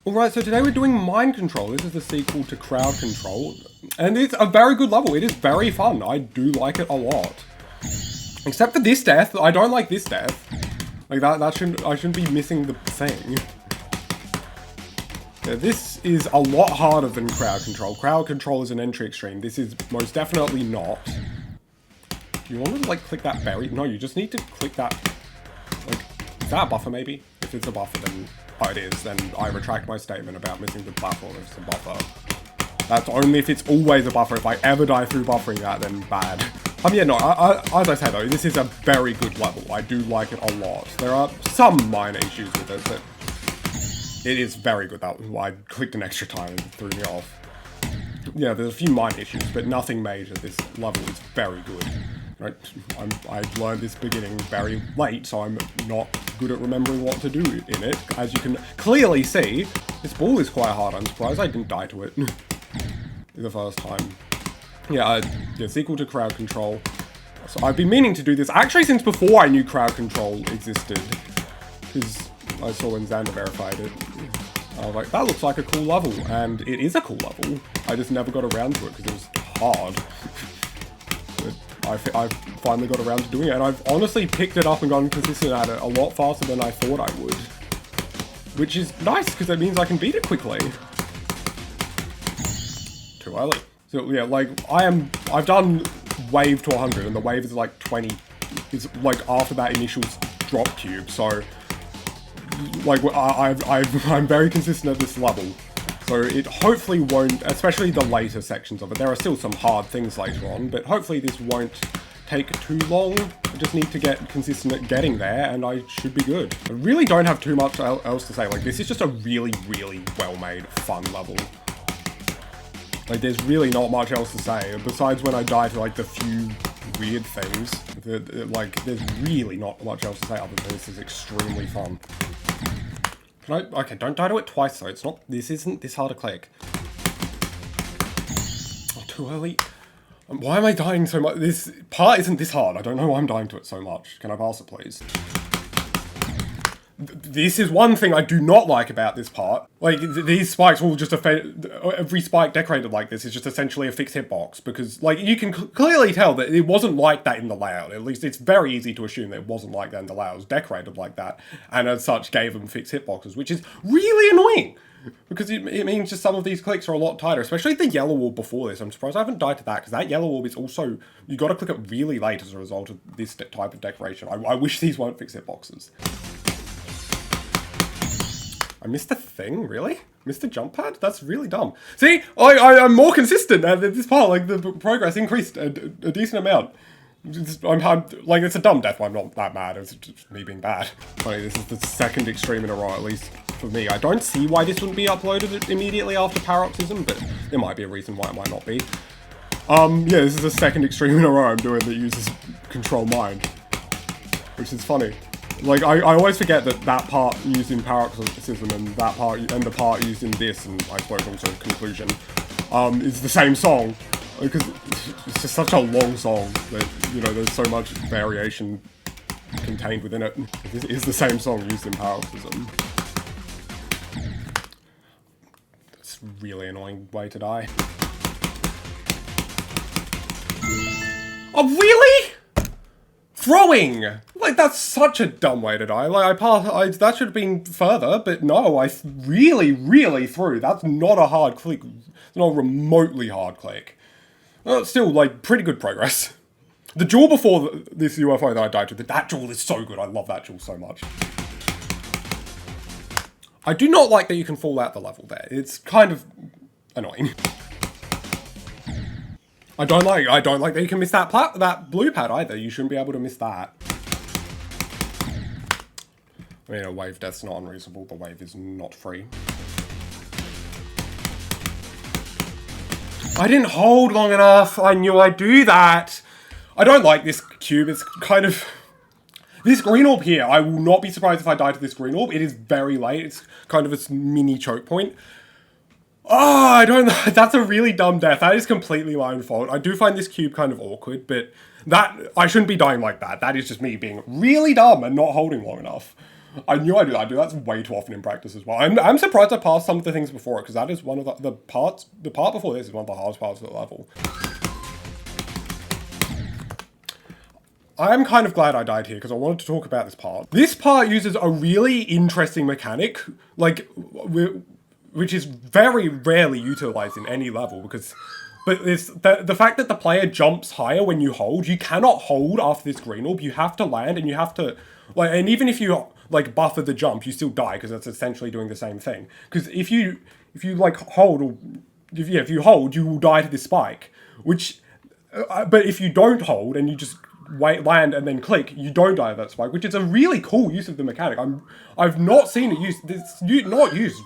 Alright, so today we're doing Mind Control. This is the sequel to Crowd Control. And it's a very good level. It is very fun. I do like it a lot. Except for this death. I don't like this death. Like I shouldn't be missing the thing. Yeah, this is a lot harder than Crowd Control. Crowd Control is an entry extreme. This is most definitely not. Do you want to like click that berry? No, you just need to click that. Like, is that a buffer maybe? If it's a buffer, then oh, it is. Then I retract my statement about missing the platform if it's a buffer. That's only if it's always a buffer. If I ever die through buffering that, then bad. Yeah, no, as I said though, this is a very good level. I do like it a lot. There are some minor issues with it, but it is very good. That was why I clicked an extra time and it threw me off. Yeah, there's a few minor issues, but nothing major. This level is very good. Right? I learned this beginning very late, so I'm not good at remembering what to do in it. As you can clearly see, this ball is quite hard. I'm surprised I didn't die to it the first time. Yeah, sequel to Crowd Control. So I've been meaning to do this actually since before I knew Crowd Control existed, because I saw when Xander verified it. I was like, that looks like a cool level, and it is a cool level. I just never got around to it because it was hard. I finally got around to doing it, and I've honestly picked it up and gotten consistent at it a lot faster than I thought I would. Which is nice, because it means I can beat it quickly. Too early. So yeah, like, I've done wave to 100, and the wave is like 20, is like after that initial drop cube, so like, I'm very consistent at this level. So it hopefully won't, especially the later sections of it. There are still some hard things later on, but hopefully this won't take too long. I just need to get consistent at getting there, and I should be good. I really don't have too much else to say. Like, this is just a really, really well-made, fun level. Like, there's really not much else to say, besides when I die to, like, the few weird things. Like, there's really not much else to say other than this is extremely fun. Okay, don't die to it twice though. This isn't this hard to click. Oh, too early. Why am I dying so much? This part isn't this hard. I don't know why I'm dying to it so much. Can I pass it, please? This is one thing I do not like about this part. Like, these spikes will just affect... Every spike decorated like this is just essentially a fixed hitbox, because, like, you can clearly tell that it wasn't like that in the layout. At least it's very easy to assume that it wasn't like that in the layout. It was decorated like that, and as such gave them fixed hitboxes, which is really annoying, because it means just some of these clicks are a lot tighter, especially the yellow orb before this. I'm surprised I haven't died to that, because that yellow orb is also... You gotta click it really late as a result of this type of decoration. I wish these weren't fixed hitboxes. I missed the thing, really? Missed the jump pad? That's really dumb. See, I'm more consistent at this part. Like, the progress increased a decent amount. Like, it's a dumb death. I'm not that mad. It's just me being bad. Funny, this is the second extreme in a row, at least for me. I don't see why this wouldn't be uploaded immediately after Paroxysm, but there might be a reason why it might not be. Yeah, this is the second extreme in a row I'm doing that uses Control Mind, which is funny. Like, I always forget that part used in Paroxysm and that part, and the part used in this, and I suppose also Conclusion, is the same song. Because it's just such a long song that, you know, there's so much variation contained within it. It is the same song used in Paroxysm. That's a really annoying way to die. Oh, really? Throwing! Like, that's such a dumb way to die. Like, that should have been further, but no, I really, really threw. That's not a hard click. It's not a remotely hard click. Still, like, pretty good progress. The jewel before this UFO that I died to, that jewel is so good. I love that jewel so much. I do not like that you can fall out the level there. It's kind of annoying. I don't like that you can miss that blue pad either. You shouldn't be able to miss that. I mean, a wave death's not unreasonable. The wave is not free. I didn't hold long enough. I knew I'd do that. I don't like this cube. It's kind of... This green orb here, I will not be surprised if I die to this green orb. It is very late. It's kind of a mini choke point. Oh, I don't know. That's a really dumb death. That is completely my own fault. I do find this cube kind of awkward, but I shouldn't be dying like that. That is just me being really dumb and not holding long enough. I knew I do that. I do that way too often in practice as well. I'm surprised I passed some of the things before it, because that is one of the parts, the part before this is one of the hardest parts of the level. I'm kind of glad I died here, because I wanted to talk about this part. This part uses a really interesting mechanic, like, which is very rarely utilized in any level, because... But it's the fact that the player jumps higher when you hold, you cannot hold after this green orb, you have to land, and you have to, like, and even if you, like, buffer the jump, you still die, because that's essentially doing the same thing. Because if you, like, hold, or, if you hold, you will die to this spike, which, but if you don't hold, and you just land and then click, you don't die to that spike, which is a really cool use of the mechanic. I've not seen it used, not used.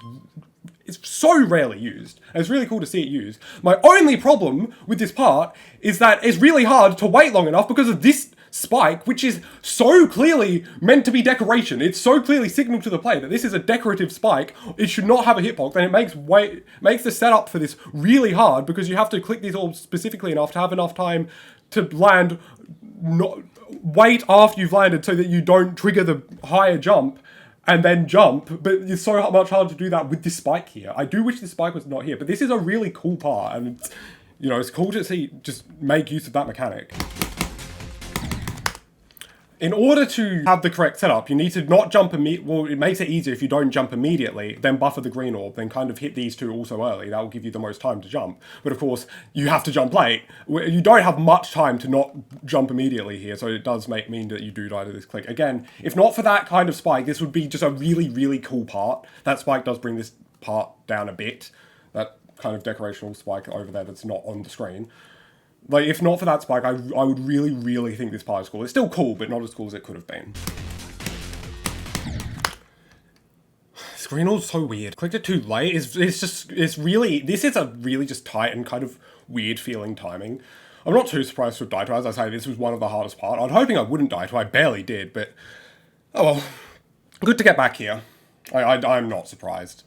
It's so rarely used, and it's really cool to see it used. My only problem with this part is that it's really hard to wait long enough because of this spike, which is so clearly meant to be decoration. It's so clearly signaled to the player that this is a decorative spike. It should not have a hitbox, and it makes the setup for this really hard, because you have to click these orbs specifically enough to have enough time to land, wait after you've landed so that you don't trigger the higher jump, and then jump, but it's so much harder to do that with this spike here. I do wish this spike was not here, but this is a really cool part, and it's, you know, it's cool to see just make use of that mechanic. In order to have the correct setup, you need to not jump well, it makes it easier if you don't jump immediately, then buffer the green orb, then kind of hit these two also early. That will give you the most time to jump. But of course, you have to jump late. You don't have much time to not jump immediately here, so it does mean that you do die to this click. Again, if not for that kind of spike, this would be just a really, really cool part. That spike does bring this part down a bit. That kind of decorational spike over there that's not on the screen. Like, if not for that spike, I would really, really think this part is cool. It's still cool, but not as cool as it could have been. Screen orb's so weird. Clicked it too late. This is a really just tight and kind of weird feeling timing. I'm not too surprised to have died to. As I say, this was one of the hardest parts. I'm hoping I wouldn't die to. I barely did, but oh well. Good to get back here. I'm not surprised.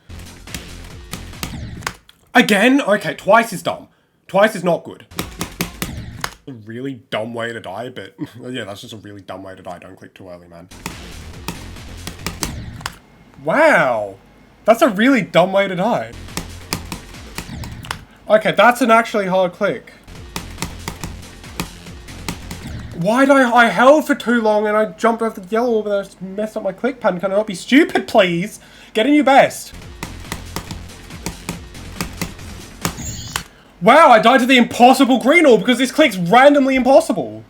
Again? Okay, twice is dumb. Twice is not good. A really dumb way to die, but yeah, that's just a really dumb way to die. Don't click too early, man. Wow! That's a really dumb way to die. Okay, that's an actually hard click. Why did I held for too long and I jumped over the yellow orb and I just messed up my click pattern? Can I not be stupid, please? Get in your best. Wow, I died to the impossible green orb because this click's randomly impossible.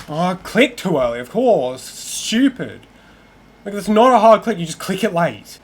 Oh, click too early, of course. Stupid. Like, it's not a hard click, you just click it late.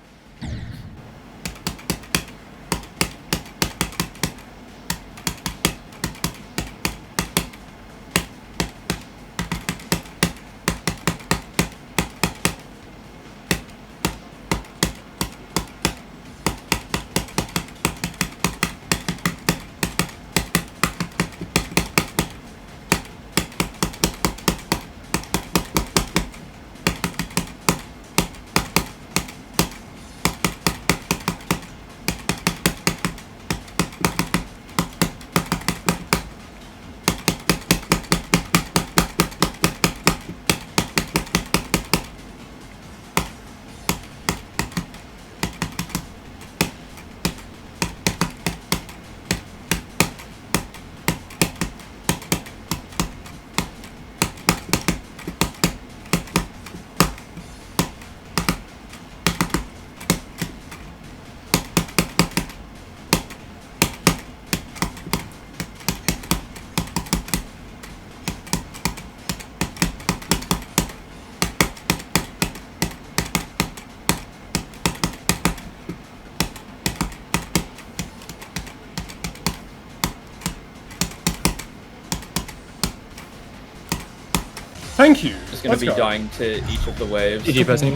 Thank you. Just gonna be dying to each of the waves.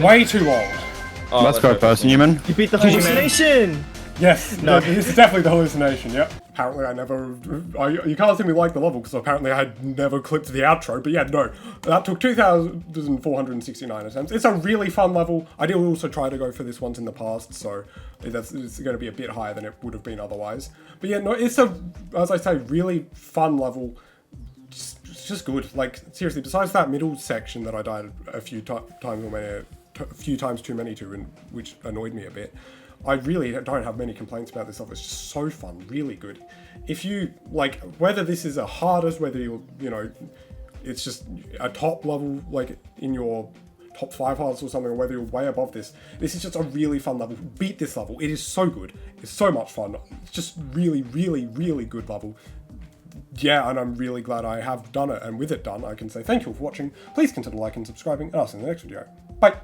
Way too long. Oh, let's go first, Newman. You beat the hallucination! Yes, no, this is definitely the hallucination, yep. Apparently I never... you can't see me like the level because apparently I had never clipped the outro, but yeah, no. That took 2,469 attempts. It's a really fun level. I did also try to go for this once in the past, so it's going to be a bit higher than it would have been otherwise. But yeah, no, it's a, as I say, really fun level. Just just good. Like, seriously, besides that middle section that I died a few times too many to, and which annoyed me a bit, I really don't have many complaints about this level. It's just so fun, really good. If you, like, whether this is a hardest, whether you're, you know, it's just a top level, like, in your top 5 hardest or something, or whether you're way above this, this is just a really fun level. Beat this level. It is so good. It's so much fun. It's just really, really, really good level. Yeah, and I'm really glad I have done it, and with it done, I can say thank you all for watching. Please consider liking and subscribing, and I'll see you in the next video. Bye!